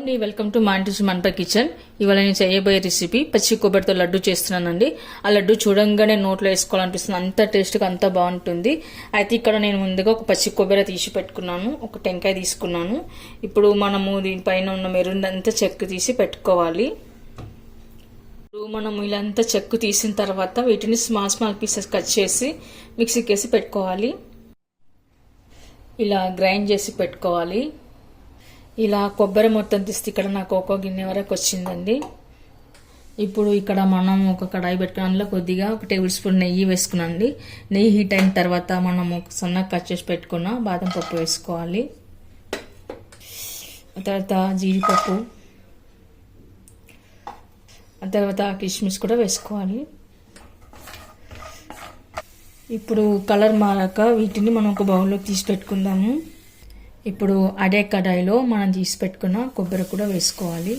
అండి, welcome to మంట kitchen. ఇవాళ నేను చేయబోయే రెసిపీ పచ్చి కొబ్బరితో లడ్డు చేస్తున్నానండి. ఆ లడ్డు చూడంగానే నోట్లో వేసుకోవాలనిపిస్తుంది, అంత టేస్ట్గా అంత బాగుంటుంది. అయితే ఇక్కడ నేను ముందుగా ఒక పచ్చి కొబ్బరి తీసి పెట్టుకున్నాను, ఒక టెంకాయ తీసుకున్నాను. ఇప్పుడు మనము దీనిపైన ఉన్న మెరున్ అంతా చెక్కు తీసి పెట్టుకోవాలి. ఇప్పుడు మనము ఇలా అంతా చెక్కు తీసిన తర్వాత వీటిని స్మాల్ పీసెస్ కట్ చేసి మిక్సీకి వేసి పెట్టుకోవాలి. ఇలా గ్రైండ్ చేసి పెట్టుకోవాలి. ఇలా కొబ్బరి మొత్తం తీస్తే ఇక్కడ నాకు ఒక గిన్నె వరకు వచ్చిందండి. ఇప్పుడు ఇక్కడ మనం ఒక కడాయి పెట్టుకుని అందులో కొద్దిగా 1 టేబుల్ స్పూన్ నెయ్యి వేసుకున్నాండి. నెయ్యి హీట్ అయిన తర్వాత మనము సన్నగా కట్ చేసి పెట్టుకున్న బాదం పప్పు వేసుకోవాలి. ఆ తర్వాత జీడిపప్పు, ఆ తర్వాత కిస్మిస్ కూడా వేసుకోవాలి. ఇప్పుడు కలర్ మారాక వీటిని మనం ఒక బౌల్లోకి తీసి పెట్టుకుందాము. ఇప్పుడు అదే కడాయిలో మనం తీసి పెట్టుకున్న కొబ్బరి కూడా వేసుకోవాలి.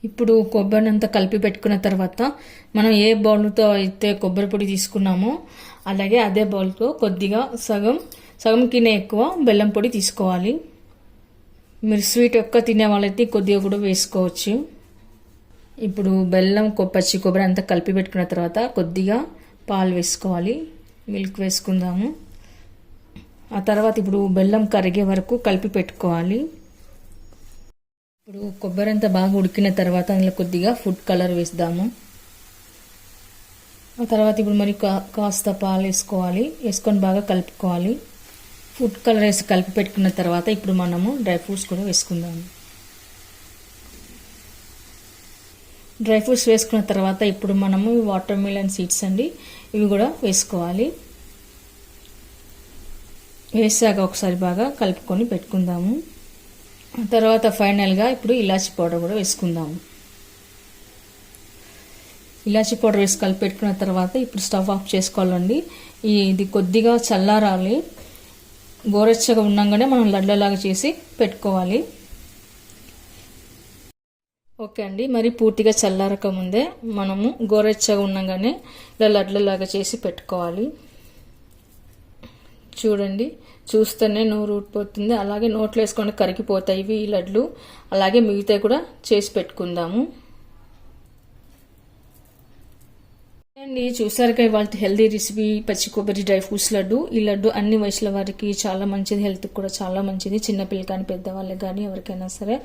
ఇప్పుడు కొబ్బరిని అంతా కలిపి పెట్టుకున్న తర్వాత మనం ఏ బౌల్తో అయితే కొబ్బరి పొడి తీసుకున్నామో అలాగే అదే బౌల్తో కొద్దిగా సగంకి ఎక్కువ బెల్లం పొడి తీసుకోవాలి. మీరు స్వీట్ ఎక్కువ తినే వాళ్ళైతే కొద్దిగా కూడా వేసుకోవచ్చు. ఇప్పుడు బెల్లం పచ్చి కొబ్బరి అంతా కలిపి పెట్టుకున్న తర్వాత కొద్దిగా పాలు వేసుకోవాలి, మిల్క్ వేసుకుందాము. ఆ తర్వాత ఇప్పుడు బెల్లం కరిగే వరకు కలిపి పెట్టుకోవాలి. ఇప్పుడు కొబ్బరి అంతా బాగా ఉడికిన తర్వాత అందులో కొద్దిగా ఫుడ్ కలర్ వేద్దాము. ఆ తర్వాత ఇప్పుడు మరి కాస్త పాలు వేసుకోవాలి, వేసుకొని బాగా కలుపుకోవాలి. ఫుడ్ కలర్ వేసి కలిపి పెట్టుకున్న తర్వాత ఇప్పుడు మనము డ్రై ఫ్రూట్స్ కూడా వేసుకుందాము. డ్రై ఫ్రూట్స్ వేసుకున్న తర్వాత ఇప్పుడు మనము వాటర్ మిలన్ సీడ్స్ అండి, ఇవి కూడా వేసుకోవాలి. వేసాక ఒకసారి బాగా కలుపుకొని పెట్టుకుందాము. తర్వాత ఫైనల్గా ఇప్పుడు ఇలాచీ పౌడర్ కూడా వేసుకుందాము. ఇలాచీ పౌడర్ వేసి కలిపి పెట్టుకున్న తర్వాత ఇప్పుడు స్టవ్ ఆఫ్ చేసుకోవాలండి. ఇది కొద్దిగా చల్లారాలి, గోరెచ్చగా ఉండగానే మనం లడ్లలాగా చేసి పెట్టుకోవాలి. ఓకే అండి, మరి పూర్తిగా చల్లారక ముందే మనము గోరెచ్చగా ఉండగానే ఇలా లడ్లలాగా చేసి పెట్టుకోవాలి. చూడండి, చూస్తేనే నోరు ఊడిపోతుంది, అలాగే నోట్లో వేసుకొని కరిగిపోతాయి ఇవి ఈ లడ్లు. అలాగే మిగతా కూడా చేసి పెట్టుకుందాము అండి. చూసారుగా ఇవాళ హెల్దీ రెసిపీ పచ్చి కొబ్బరి డ్రై ఫ్రూట్స్ లడ్డు. ఈ లడ్డు అన్ని వయసుల వారికి చాలా మంచిది, హెల్త్కి కూడా చాలా మంచిది, చిన్నపిల్లలు కానీ పెద్దవాళ్ళకి కానీ ఎవరికైనా సరే.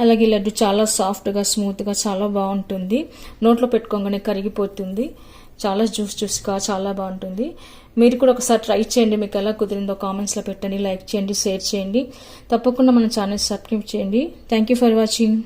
అలాగే ఈ లడ్డు చాలా సాఫ్ట్గా స్మూత్గా చాలా బాగుంటుంది, నోట్లో పెట్టుకోగానే కరిగిపోతుంది, చాలా జ్యూస్గా చాలా బాగుంటుంది. మీరు కూడా ఒకసారి ట్రై చేయండి, మీకు ఎలా కుదిరిందో కామెంట్స్లో పెట్టండి, లైక్ చేయండి, షేర్ చేయండి, తప్పకుండా మన ఛానల్ సబ్స్క్రైబ్ చేయండి. Thank you for watching.